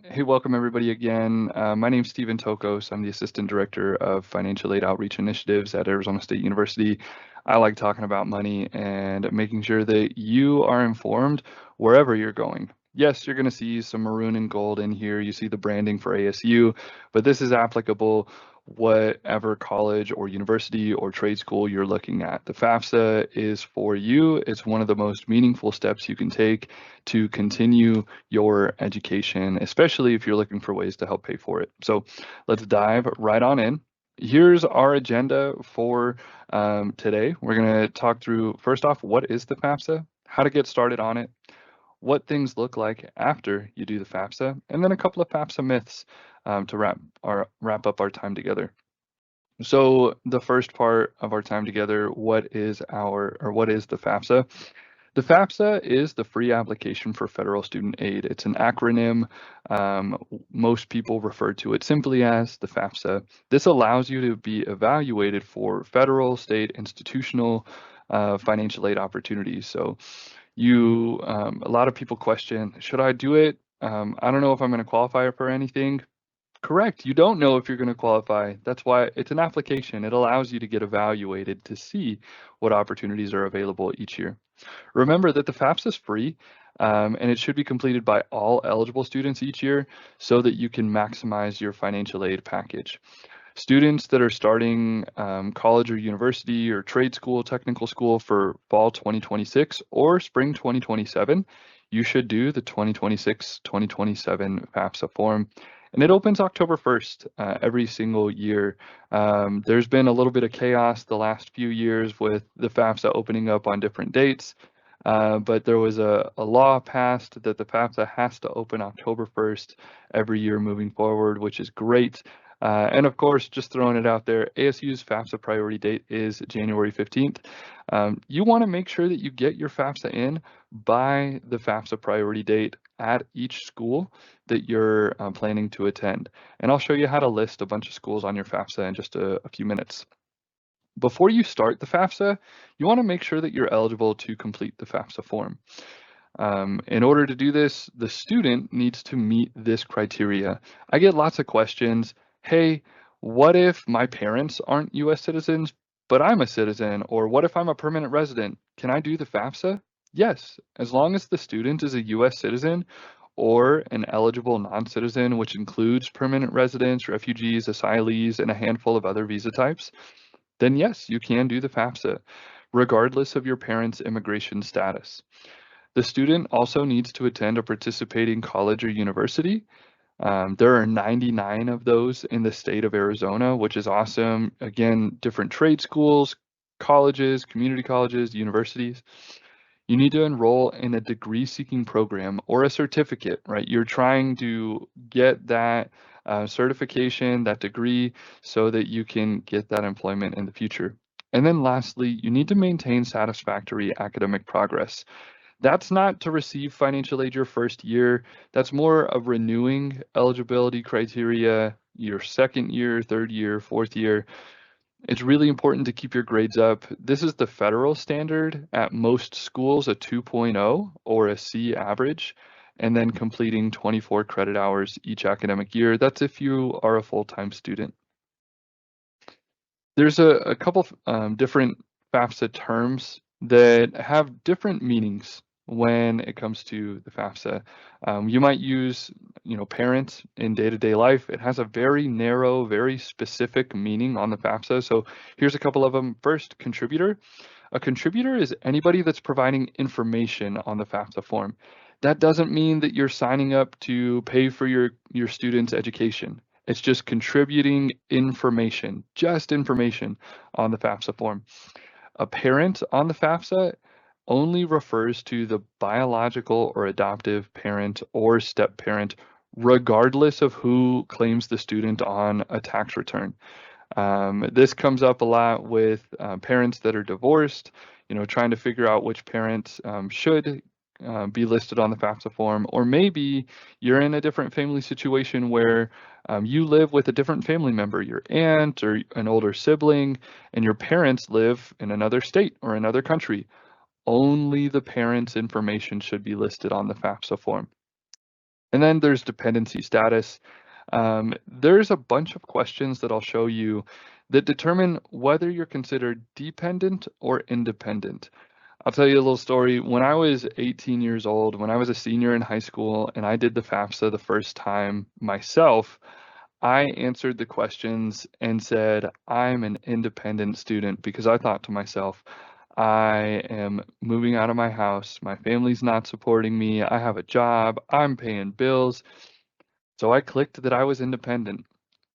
Hey, welcome everybody again. My name's Stephen Tokos. I'm the Assistant Director of Financial Aid Outreach Initiatives at Arizona State University. I like talking about money and making sure that you are informed wherever you're going. Yes, you're going to see some maroon and gold in here. You see the branding for ASU, but this is applicable whatever college or university or trade school you're looking at. The FAFSA is for you. It's one of the most meaningful steps you can take to continue your education, especially if you're looking for ways to help pay for it. So let's dive right on in. Here's our agenda for today. We're going to talk through, first off, what is the FAFSA, how to get started on it, what things look like after you do the FAFSA, and then a couple of FAFSA myths to wrap up our time together. So the first part of our time together, what is the FAFSA? The FAFSA is the free application for federal student aid. It's an acronym. Most people refer to it simply as the FAFSA. This allows you to be evaluated for federal, state, institutional financial aid opportunities. So a lot of people question, should I do it? I don't know if I'm going to qualify for anything. Correct. You don't know if you're going to qualify. That's why it's an application. It allows you to get evaluated to see what opportunities are available each year. Remember that the FAFSA is free, and it should be completed by all eligible students each year so that you can maximize your financial aid package. Students that are starting college or university or trade school, technical school for fall 2026 or spring 2027, you should do the 2026-2027 FAFSA form. And it opens October 1st every single year. There's been a little bit of chaos the last few years with the FAFSA opening up on different dates, but there was a law passed that the FAFSA has to open October 1st every year moving forward, which is great. And of course, just throwing it out there, ASU's FAFSA priority date is January 15th. You want to make sure that you get your FAFSA in by the FAFSA priority date at each school that you're planning to attend. And I'll show you how to list a bunch of schools on your FAFSA in just a few minutes. Before you start the FAFSA, you want to make sure that you're eligible to complete the FAFSA form. In order to do this, the student needs to meet this criteria. I get lots of questions. Hey, what if my parents aren't US citizens, but I'm a citizen? Or what if I'm a permanent resident? Can I do the FAFSA? Yes, as long as the student is a US citizen or an eligible non-citizen, which includes permanent residents, refugees, asylees, and a handful of other visa types, then yes, you can do the FAFSA, regardless of your parents' immigration status. The student also needs to attend a participating college or university. There are 99 of those in the state of Arizona, which is awesome. Again, different trade schools, colleges, community colleges, universities. You need to enroll in a degree-seeking program or a certificate, right? You're trying to get that certification, that degree, so that you can get that employment in the future. And then lastly, you need to maintain satisfactory academic progress. That's not to receive financial aid your first year. That's more of renewing eligibility criteria your second year, third year, fourth year. It's really important to keep your grades up. This is the federal standard at most schools, a 2.0 or a C average, and then completing 24 credit hours each academic year. That's if you are a full-time student. There's a couple different FAFSA terms that have different meanings when it comes to the FAFSA. You might use, parent in day-to-day life. It has a very narrow, very specific meaning on the FAFSA. So here's a couple of them. First, contributor. A contributor is anybody that's providing information on the FAFSA form. That doesn't mean that you're signing up to pay for your student's education. It's just contributing information, just information on the FAFSA form. A parent on the FAFSA only refers to the biological or adoptive parent or step parent, regardless of who claims the student on a tax return. This comes up a lot with parents that are divorced, trying to figure out which parent should be listed on the FAFSA form, or maybe you're in a different family situation where you live with a different family member, your aunt or an older sibling, and your parents live in another state or another country. Only the parent's information should be listed on the FAFSA form. And then there's dependency status. There's a bunch of questions that I'll show you that determine whether you're considered dependent or independent. I'll tell you a little story. When I was 18 years old, when I was a senior in high school and I did the FAFSA the first time myself, I answered the questions and said, I'm an independent student because I thought to myself, I am moving out of my house. My family's not supporting me. I have a job. I'm paying bills. So I clicked that I was independent.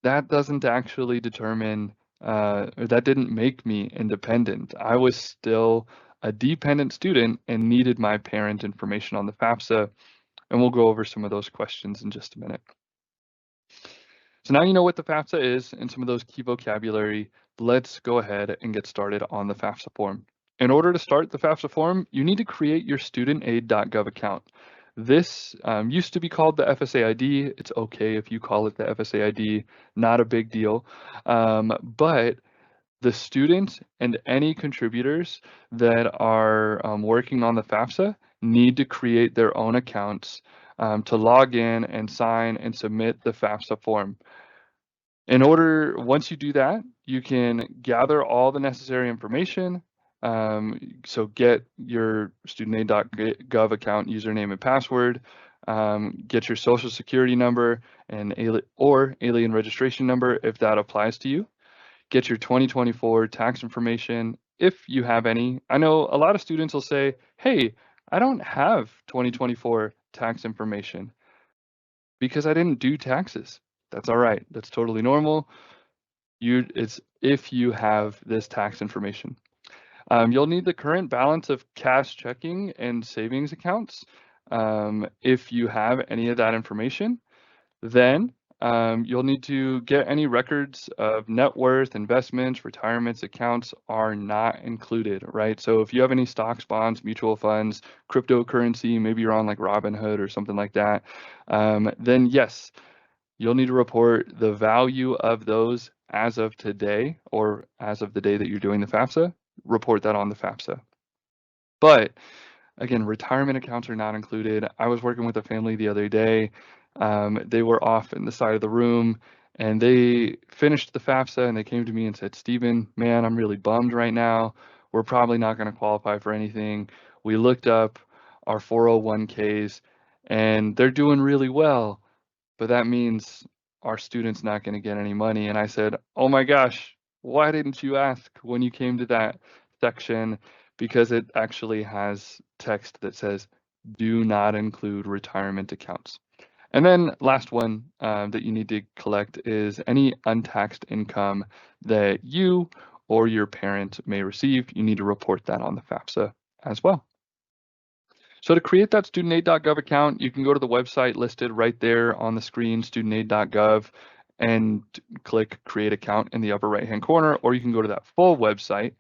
That doesn't actually determine, or that didn't make me independent. I was still a dependent student and needed my parent information on the FAFSA. And we'll go over some of those questions in just a minute. So now you know what the FAFSA is and some of those key vocabulary. Let's go ahead and get started on the FAFSA form. In order to start the FAFSA form, you need to create your studentaid.gov account. This used to be called the FSA ID. It's okay if you call it the FSA ID, not a big deal. But the students and any contributors that are working on the FAFSA need to create their own accounts to log in and sign and submit the FAFSA form. Once you do that, you can gather all the necessary information. So get your studentaid.gov account username and password, get your social security number and alien registration number if that applies to you. Get your 2024 tax information if you have any. I know a lot of students will say, hey, I don't have 2024 tax information because I didn't do taxes. That's all right. That's totally normal. It's if you have this tax information. You'll need the current balance of cash checking and savings accounts. If you have any of that information, then you'll need to get any records of net worth, investments, retirements, accounts are not included, right? So if you have any stocks, bonds, mutual funds, cryptocurrency, maybe you're on like Robinhood or something like that, then yes, you'll need to report the value of those as of today or as of the day that you're doing the FAFSA, report that on the FAFSA. But again, retirement accounts are not included. I was working with a family the other day. They were off in the side of the room and they finished the FAFSA and they came to me and said, Stephen, man, I'm really bummed right now. We're probably not going to qualify for anything. We looked up our 401ks and they're doing really well, but that means our student's not going to get any money. And I said, oh my gosh, why didn't you ask when you came to that section? Because it actually has text that says, do not include retirement accounts. And then last one that you need to collect is any untaxed income that you or your parent may receive. You need to report that on the FAFSA as well. So to create that studentaid.gov account, you can go to the website listed right there on the screen, studentaid.gov, and click create account in the upper right-hand corner, or you can go to that full website.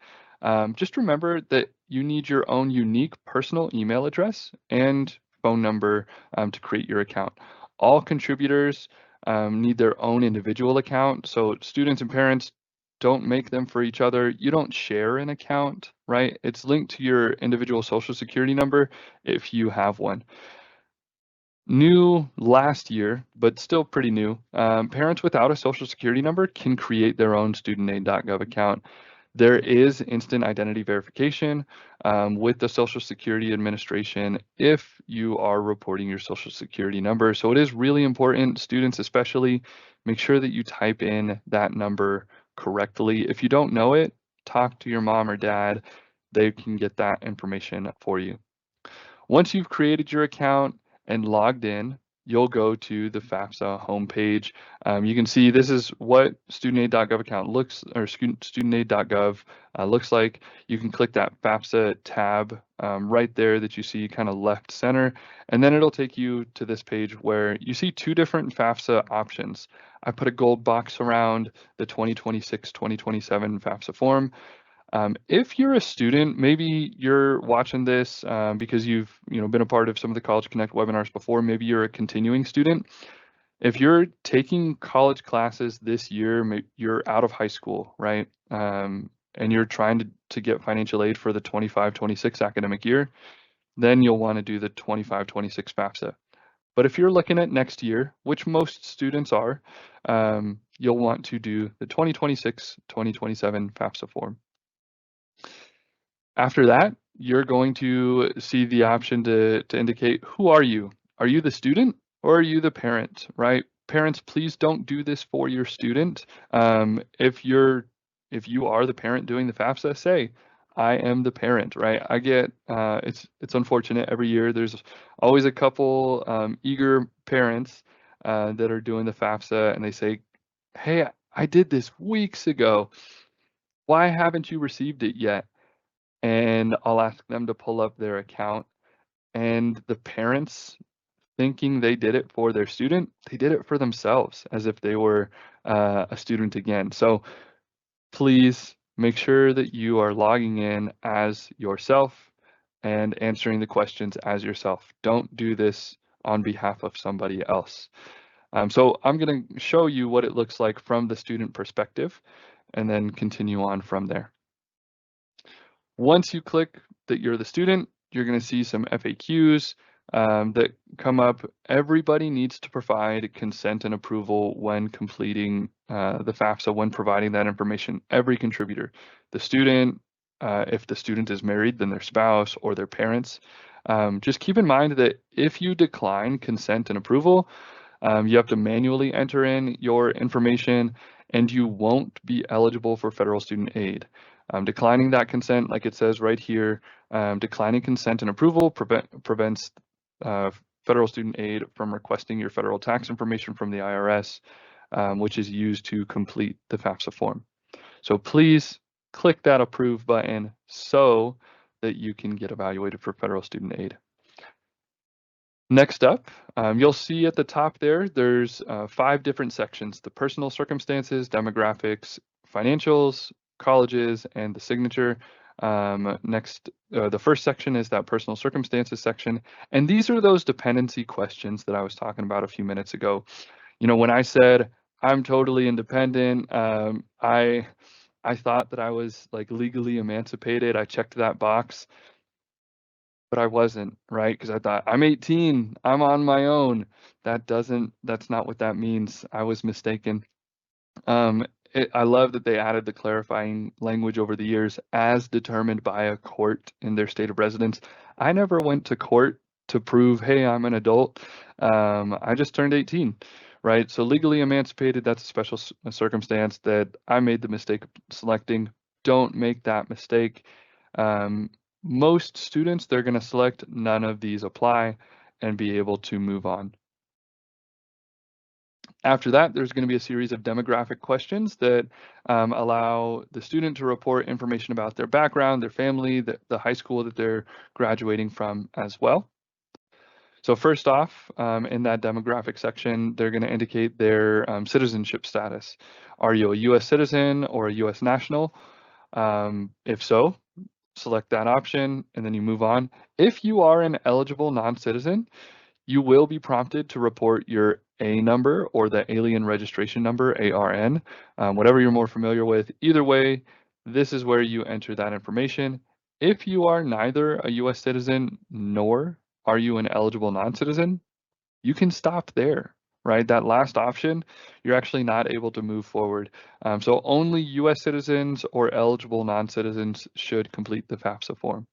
Just remember that you need your own unique personal email address and phone number to create your account. All contributors need their own individual account. So students and parents, don't make them for each other. You don't share an account, right? It's linked to your individual social security number if you have one. New last year, but still pretty new, parents without a social security number can create their own studentaid.gov account. There is instant identity verification with the Social Security Administration if you are reporting your social security number. So it is really important, students especially, make sure that you type in that number correctly. If you don't know it, talk to your mom or dad. They can get that information for you. Once you've created your account and logged in, you'll go to the FAFSA homepage. You can see this is what studentaid.gov account looks, or studentaid.gov looks like. You can click that FAFSA tab right there that you see kind of left center, and then it'll take you to this page where you see two different FAFSA options. I put a gold box around the 2026-2027 FAFSA form. If you're a student, maybe you're watching this because you've been a part of some of the College Connect webinars before. Maybe you're a continuing student. If you're taking college classes this year, you're out of high school, right? And you're trying to get financial aid for the 25-26 academic year, then you'll want to do the 25-26 FAFSA. But if you're looking at next year, which most students are, you'll want to do the 2026-2027 FAFSA form. After that, you're going to see the option to indicate, who are you? Are you the student or are you the parent, right? Parents, please don't do this for your student. If you are the parent doing the FAFSA, say, I am the parent, right? I get, it's unfortunate every year. There's always a couple eager parents that are doing the FAFSA and they say, hey, I did this weeks ago. Why haven't you received it yet? And I'll ask them to pull up their account, and the parents, thinking they did it for their student, they did it for themselves as if they were a student again. So please make sure that you are logging in as yourself and answering the questions as yourself. Don't do this on behalf of somebody else. So I'm going to show you what it looks like from the student perspective and then continue on from there. Once you click that you're the student, you're going to see some FAQs that come up. Everybody needs to provide consent and approval when completing the FAFSA, when providing that information. Every contributor, the student, if the student is married, then their spouse or their parents. Just keep in mind that if you decline consent and approval, you have to manually enter in your information and you won't be eligible for federal student aid. Declining that consent, like it says right here, declining consent and approval prevents federal student aid from requesting your federal tax information from the IRS, which is used to complete the FAFSA form. So please click that approve button so that you can get evaluated for federal student aid. Next up, you'll see at the top there's 5 different sections: the personal circumstances, demographics, financials, colleges, and the signature. The first section is that personal circumstances section. And these are those dependency questions that I was talking about a few minutes ago. You know, when I said, I'm totally independent, I thought that I was like legally emancipated. I checked that box, but I wasn't, right? Because I thought, I'm 18, I'm on my own. That's not what that means. I was mistaken. I love that they added the clarifying language over the years, as determined by a court in their state of residence. I never went to court to prove, hey, I'm an adult. I just turned 18, right? So legally emancipated, that's a special circumstance that I made the mistake of selecting. Don't make that mistake. Most students, they're going to select none of these apply and be able to move on. After that, there's going to be a series of demographic questions that allow the student to report information about their background, their family, the high school that they're graduating from as well. So first off, in that demographic section, they're going to indicate their citizenship status. Are you a U.S. citizen or a U.S. national? If so, select that option and then you move on. If you are an eligible non-citizen, you will be prompted to report your A number or the alien registration number, ARN, whatever you're more familiar with. Either way, this is where you enter that information. If you are neither a US citizen nor are you an eligible non-citizen, you can stop there, right? That last option, you're actually not able to move forward. So only US citizens or eligible non-citizens should complete the FAFSA form.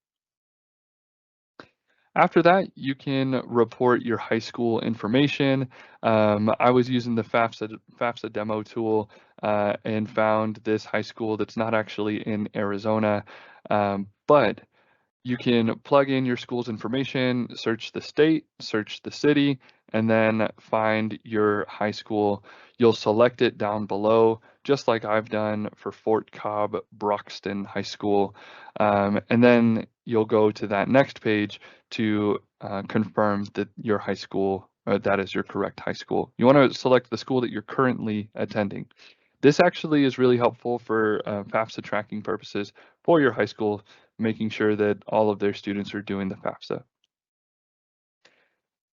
After that, you can report your high school information. I was using the FAFSA demo tool and found this high school that's not actually in Arizona, but you can plug in your school's information, search the state, search the city, and then find your high school. You'll select it down below, just like I've done for Fort Cobb Broxton High School. And then you'll go to that next page to confirm that your high school, that is your correct high school. You want to select the school that you're currently attending. This actually is really helpful for FAFSA tracking purposes for your high school, making sure that all of their students are doing the FAFSA.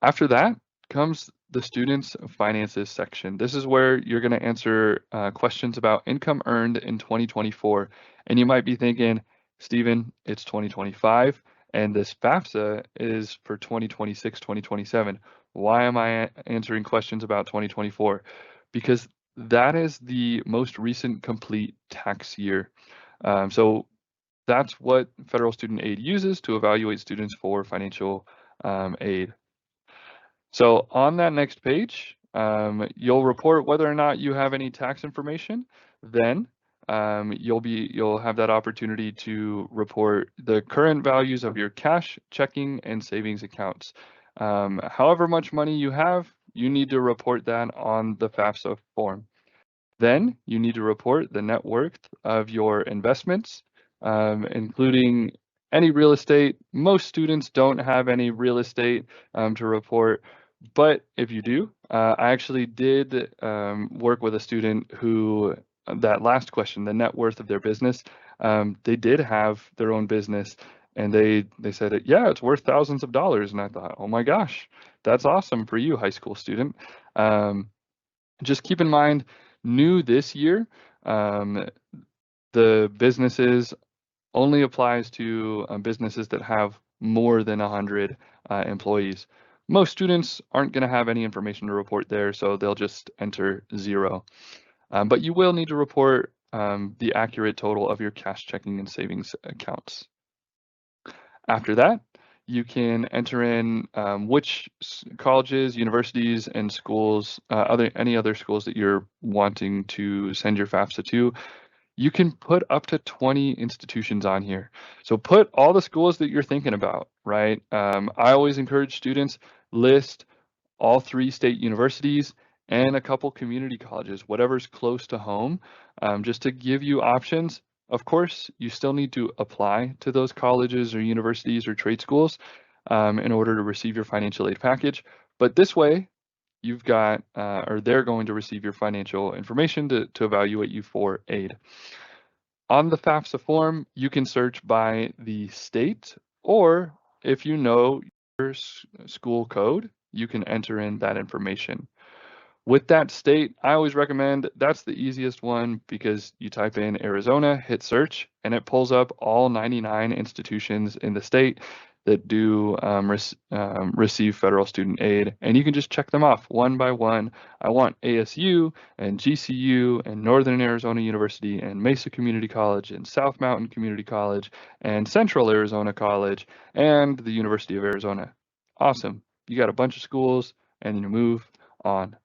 After that comes the students' finances section. This is where you're going to answer questions about income earned in 2024. And you might be thinking, Stephen, it's 2025, and this FAFSA is for 2026, 2027. Why am I answering questions about 2024? Because that is the most recent complete tax year. So that's what federal student aid uses to evaluate students for financial aid. So on that next page, you'll report whether or not you have any tax information. Then you'll have that opportunity to report the current values of your cash, checking, and savings accounts. However much money you have, you need to report that on the FAFSA form. Then you need to report the net worth of your investments, including any real estate. Most students don't have any real estate to report, but if you do, I actually did work with a student who, that last question, the net worth of their business, they did have their own business, and they said, yeah, it's worth thousands of dollars. And I thought, oh my gosh, that's awesome for you, high school student. Just keep in mind, new this year, the businesses only applies to businesses that have more than 100 employees. Most students aren't going to have any information to report there, so they'll just enter 0. But you will need to report the accurate total of your cash, checking, and savings accounts. After that, you can enter in which colleges, universities, and schools, any other schools that you're wanting to send your FAFSA to. You can put up to 20 institutions on here. So put all the schools that you're thinking about, right? I always encourage students, list all 3 state universities and a couple community colleges, whatever's close to home, just to give you options. Of course, you still need to apply to those colleges or universities or trade schools in order to receive your financial aid package. But this way, you've got, or they're going to receive your financial information to evaluate you for aid. On the FAFSA form, you can search by the state, or if you know your school code, you can enter in that information. With that state, I always recommend that's the easiest one because you type in Arizona, hit search, and it pulls up all 99 institutions in the state that do receive federal student aid. And you can just check them off one by one. I want ASU and GCU and Northern Arizona University and Mesa Community College and South Mountain Community College and Central Arizona College and the University of Arizona. Awesome. You got a bunch of schools and you move on.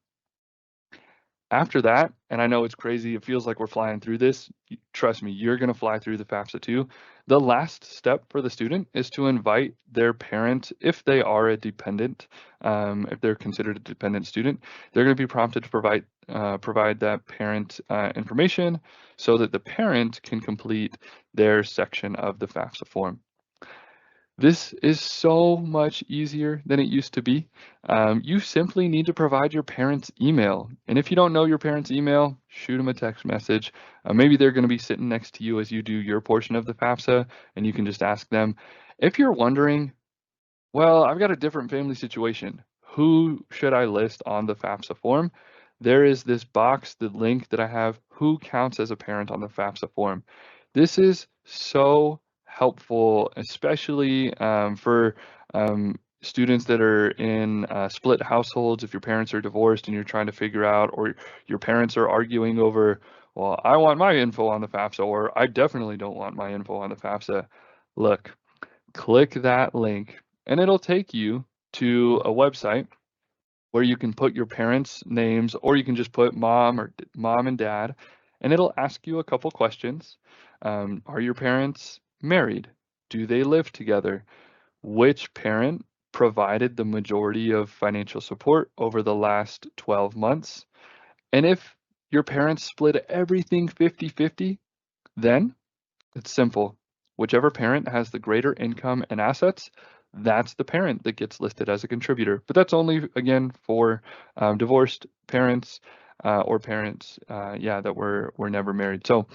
After that, and I know it's crazy, it feels like we're flying through this. Trust me, you're going to fly through the FAFSA too. The last step for the student is to invite their parent, if they are a dependent, if they're considered a dependent student, they're going to be prompted to provide that parent information so that the parent can complete their section of the FAFSA form. This is so much easier than it used to be. You simply need to provide your parents' email. And if you don't know your parents' email, shoot them a text message. Maybe they're going to be sitting next to you as you do your portion of the FAFSA, and you can just ask them. If you're wondering, well, I've got a different family situation. Who should I list on the FAFSA form? There is this box, the link that I have, who counts as a parent on the FAFSA form. This is so helpful, especially for students that are in split households. If your parents are divorced and you're trying to figure out, or your parents are arguing over, well, I want my info on the FAFSA, or I definitely don't want my info on the FAFSA. Look, click that link and it'll take you to a website where you can put your parents' names, or you can just put mom and dad, and it'll ask you a couple questions. Are your parents married? Do they live together? Which parent provided the majority of financial support over the last 12 months? And if your parents split everything 50-50, then it's simple. Whichever parent has the greater income and assets, that's the parent that gets listed as a contributor. But that's only, again, for divorced parents or parents, that were never married. So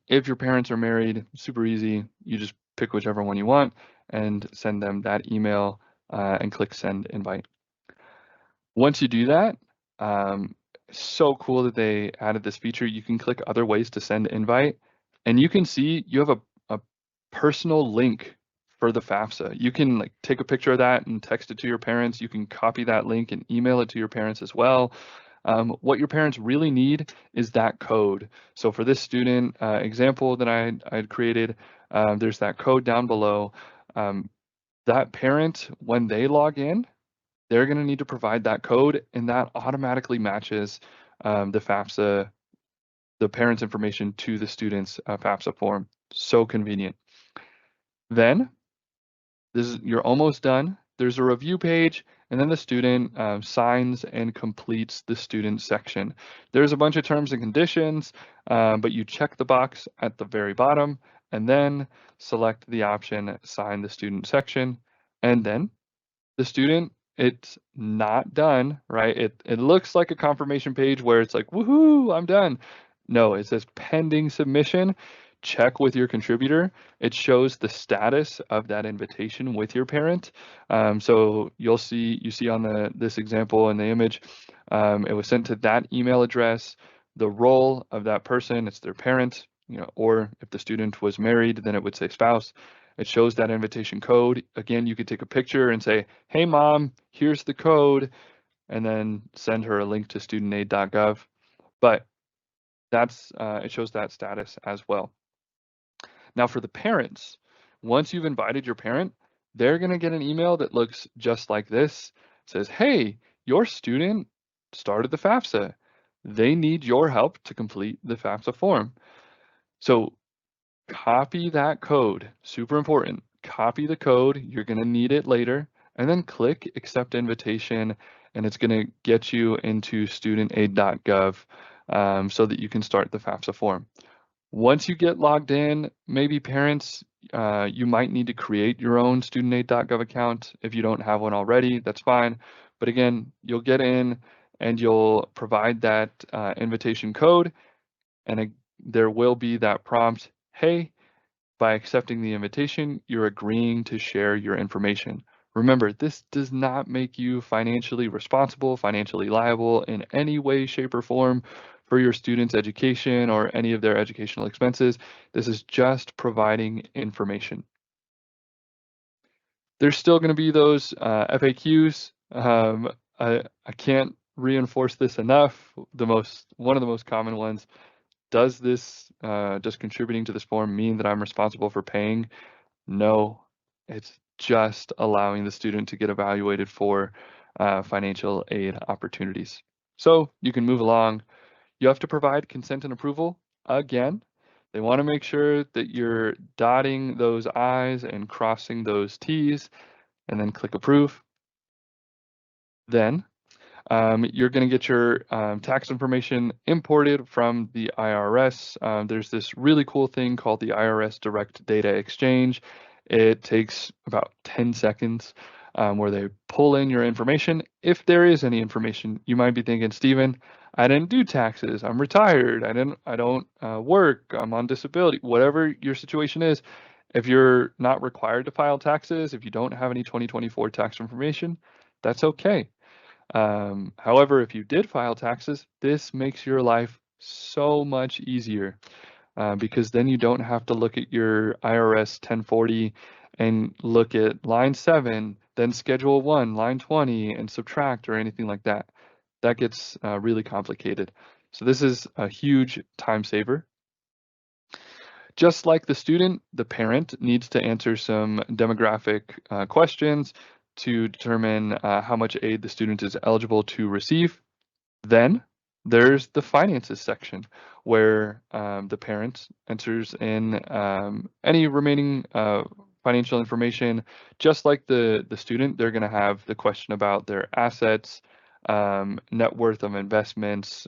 if your parents are married, super easy. You just pick whichever one you want and send them that email and click send invite. Once you do that, so cool that they added this feature. You can click other ways to send invite, and you can see you have a personal link for the FAFSA. You can like take a picture of that and text it to your parents. You can copy that link and email it to your parents as well. What your parents really need is that code. So for this student example that I had created, there's that code down below. That parent, when they log in, they're going to need to provide that code, and that automatically matches the FAFSA, the parent's information to the student's FAFSA form. So convenient. Then you're almost done. There's a review page, and then the student signs and completes the student section. There's a bunch of terms and conditions, but you check the box at the very bottom, and then select the option sign the student section, and then the student, it's not done, right? It looks like a confirmation page where it's like, woohoo, I'm done. No, it says pending submission. Check with your contributor. It shows the status of that invitation with your parent. So you see on this example in the image, it was sent to that email address. The role of that person, it's their parent, or if the student was married, then it would say spouse. It shows that invitation code. Again, you could take a picture and say, hey mom, here's the code, and then send her a link to studentaid.gov. But it shows that status as well. Now for the parents, once you've invited your parent, they're gonna get an email that looks just like this. It says, hey, your student started the FAFSA. They need your help to complete the FAFSA form. So copy that code, super important. Copy the code, you're gonna need it later, and then click accept invitation, and it's gonna get you into studentaid.gov so that you can start the FAFSA form. Once you get logged in, maybe parents, you might need to create your own studentaid.gov account. If you don't have one already, that's fine. But again, you'll get in and you'll provide that invitation code, and there will be that prompt, hey, by accepting the invitation, you're agreeing to share your information. Remember, this does not make you financially responsible, financially liable in any way, shape, or form for your students' education or any of their educational expenses. This is just providing information. There's still going to be those FAQs. I can't reinforce this enough. One of the most common ones: does contributing to this form mean that I'm responsible for paying? No, it's just allowing the student to get evaluated for financial aid opportunities. So you can move along. You have to provide consent and approval. Again, they want to make sure that you're dotting those I's and crossing those T's, and then click approve. Then you're going to get your tax information imported from the IRS. There's this really cool thing called the IRS Direct Data Exchange. It takes about 10 seconds where they pull in your information. If there is any information, you might be thinking, Stephen, I didn't do taxes. I'm retired. I don't work. I'm on disability. Whatever your situation is, if you're not required to file taxes, if you don't have any 2024 tax information, that's okay. However, if you did file taxes, this makes your life so much easier because then you don't have to look at your IRS 1040 and look at line 7, then schedule 1, line 20, and subtract or anything like that. That gets really complicated. So this is a huge time saver. Just like the student, the parent needs to answer some demographic questions to determine how much aid the student is eligible to receive. Then there's the finances section where the parent enters in any remaining financial information. Just like the student, they're going to have the question about their assets, net worth of investments,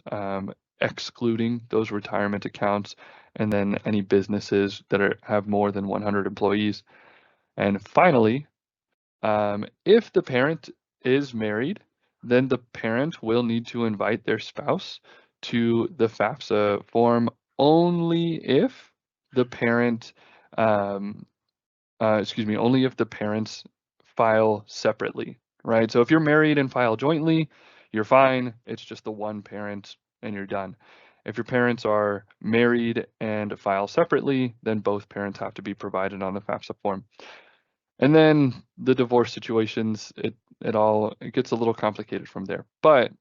excluding those retirement accounts, and then any businesses that have more than 100 employees. And finally, if the parent is married, then the parent will need to invite their spouse to the FAFSA form only if the parent, only if the parents file separately, right? So if you're married and file jointly, you're fine. It's just the one parent and you're done. If your parents are married and file separately, then both parents have to be provided on the FAFSA form. And then the divorce situations, it gets a little complicated from there. But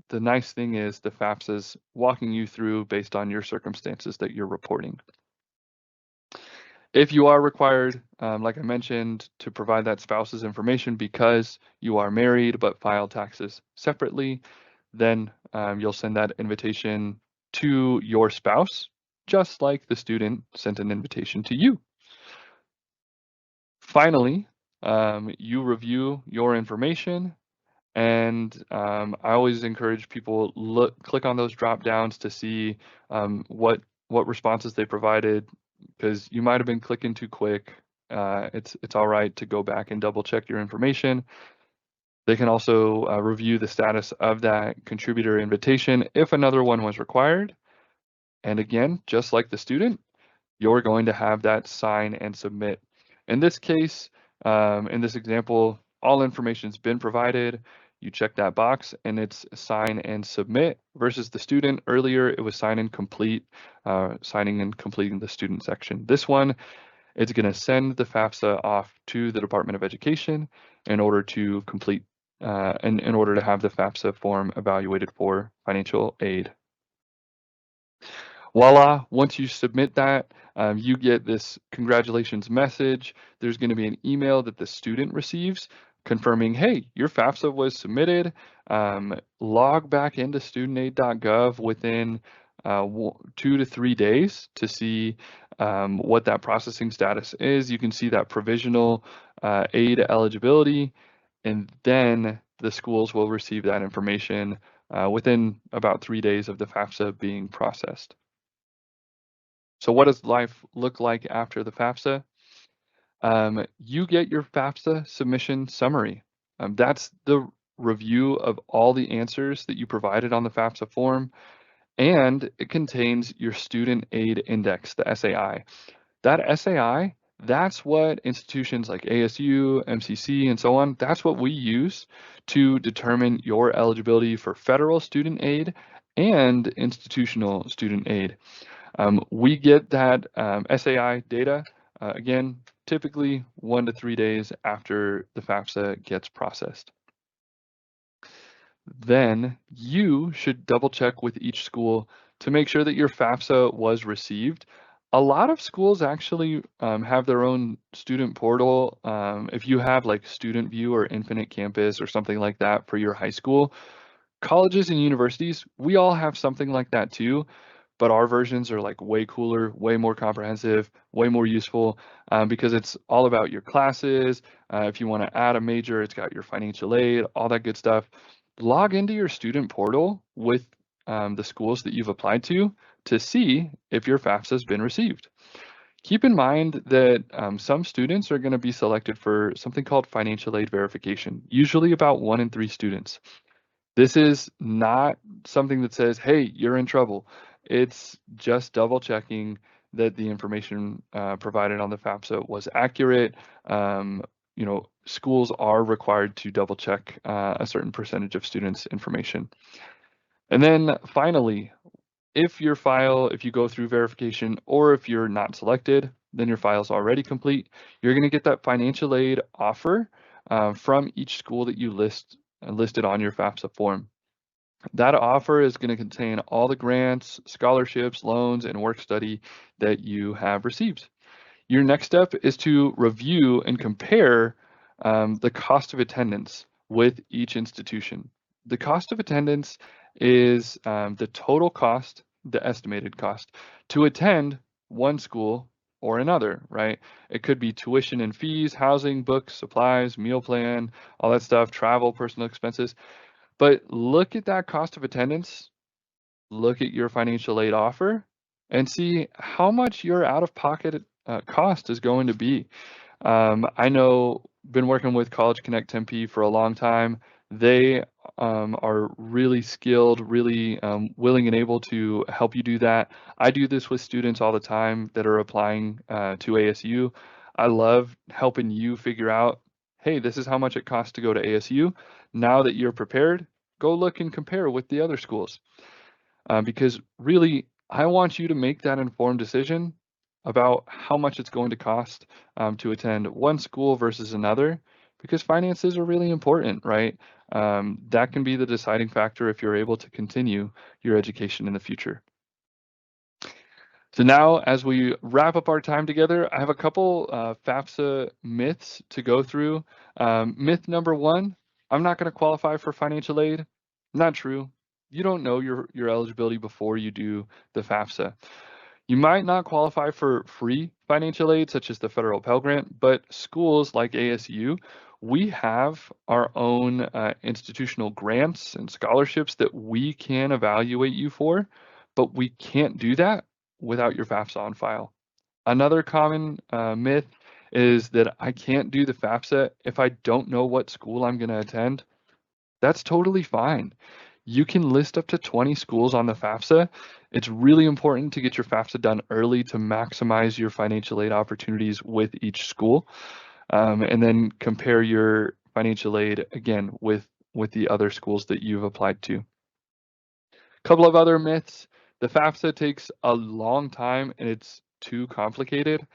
the nice thing is the FAFSA is walking you through based on your circumstances that you're reporting. If you are required, like I mentioned, to provide that spouse's information because you are married but file taxes separately, then you'll send that invitation to your spouse, just like the student sent an invitation to you. Finally, you review your information, and I always encourage people click on those drop downs to see what responses they provided, because you might have been clicking too quick. It's all right to go back and double check your information. They can also review the status of that contributor invitation if another one was required. And again, just like the student, you're going to have that sign and submit. In this case, in this example, all information's been provided. You check that box and it's sign and submit versus the student. Earlier, it was sign and complete, signing and completing the student section. This one, it's going to send the FAFSA off to the Department of Education in order to complete, in order to have the FAFSA form evaluated for financial aid. Voila, once you submit that, you get this congratulations message. There's going to be an email that the student receives confirming, hey, your FAFSA was submitted. Log back into studentaid.gov within 2 to 3 days to see what that processing status is. You can see that provisional aid eligibility, and then the schools will receive that information within about 3 days of the FAFSA being processed. So what does life look like after the FAFSA? You get your FAFSA submission summary. That's the review of all the answers that you provided on the FAFSA form, and it contains your student aid index, the SAI. That SAI, that's what institutions like ASU, MCC, and so on, that's what we use to determine your eligibility for federal student aid and institutional student aid. We get that SAI data, again, typically 1 to 3 days after the FAFSA gets processed. Then you should double check with each school to make sure that your FAFSA was received. A lot of schools actually have their own student portal. If you have like Student View or Infinite Campus or something like that for your high school, colleges and universities, we all have something like that too, but our versions are like way cooler, way more comprehensive, way more useful, because it's all about your classes. If you want to add a major, it's got your financial aid, all that good stuff. Log into your student portal with the schools that you've applied to see if your FAFSA has been received. Keep in mind that some students are going to be selected for something called financial aid verification, usually about 1 in 3 students. This is not something that says, hey, you're in trouble. It's just double checking that the information provided on the FAFSA was accurate. Schools are required to double check a certain percentage of students' information. And then finally, if you go through verification or if you're not selected, then your file's already complete. You're going to get that financial aid offer from each school that you listed on your FAFSA form. That offer is going to contain all the grants, scholarships, loans, and work study that you have received. Your next step is to review and compare the cost of attendance with each institution. The cost of attendance is the total cost, the estimated cost, to attend one school or another, right? It could be tuition and fees, housing, books, supplies, meal plan, all that stuff, travel, personal expenses. But look at that cost of attendance, look at your financial aid offer, and see how much your out-of-pocket cost is going to be. I know, been working with College Connect Tempe for a long time. They are really skilled, really willing and able to help you do that. I do this with students all the time that are applying to ASU. I love helping you figure out, hey, this is how much it costs to go to ASU. Now that you're prepared, go look and compare with the other schools. Because really, I want you to make that informed decision about how much it's going to cost to attend one school versus another, because finances are really important, right? That can be the deciding factor if you're able to continue your education in the future. So now, as we wrap up our time together, I have a couple FAFSA myths to go through. Myth number one, I'm not going to qualify for financial aid. Not true. You don't know your eligibility before you do the FAFSA. You might not qualify for free financial aid, such as the federal Pell Grant, but schools like ASU, we have our own institutional grants and scholarships that we can evaluate you for, but we can't do that without your FAFSA on file. Another common myth is that I can't do the FAFSA if I don't know what school I'm going to attend. That's totally fine. You can list up to 20 schools on the FAFSA. It's really important to get your FAFSA done early to maximize your financial aid opportunities with each school, and then compare your financial aid again with the other schools that you've applied to. A couple of other myths. The FAFSA takes a long time and it's too complicated.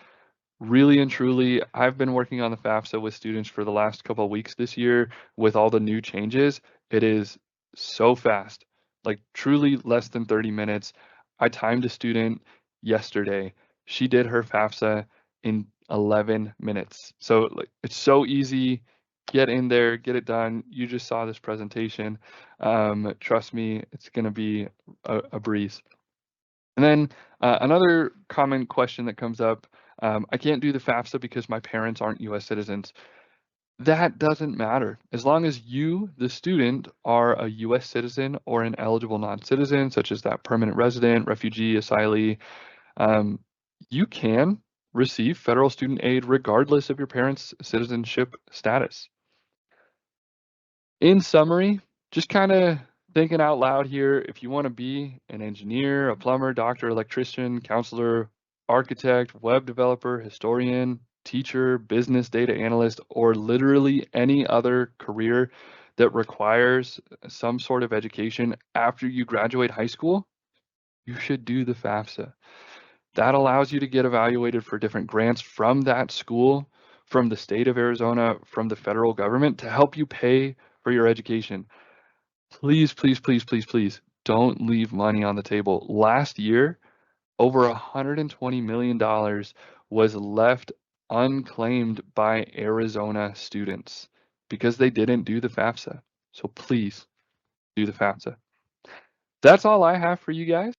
Really and truly, I've been working on the FAFSA with students for the last couple of weeks this year with all the new changes. It is so fast, like truly less than 30 minutes. I timed a student yesterday. She did her FAFSA in 11 minutes. So like, it's so easy. Get in there, get it done. You just saw this presentation. Trust me, it's going to be a breeze. And then another common question that comes up, I can't do the FAFSA because my parents aren't US citizens. That doesn't matter. As long as you, the student, are a US citizen or an eligible non-citizen, such as that permanent resident, refugee, asylee, you can receive federal student aid regardless of your parents' citizenship status. In summary, just kind of thinking out loud here, if you want to be an engineer, a plumber, doctor, electrician, counselor, architect, web developer, historian, teacher, business data analyst, or literally any other career that requires some sort of education after you graduate high school, you should do the FAFSA. That allows you to get evaluated for different grants from that school, from the state of Arizona, from the federal government to help you pay for your education. Please, please, please, please, please don't leave money on the table. Last year, over $120 million was left unclaimed by Arizona students because they didn't do the FAFSA. So please do the FAFSA. That's all I have for you guys.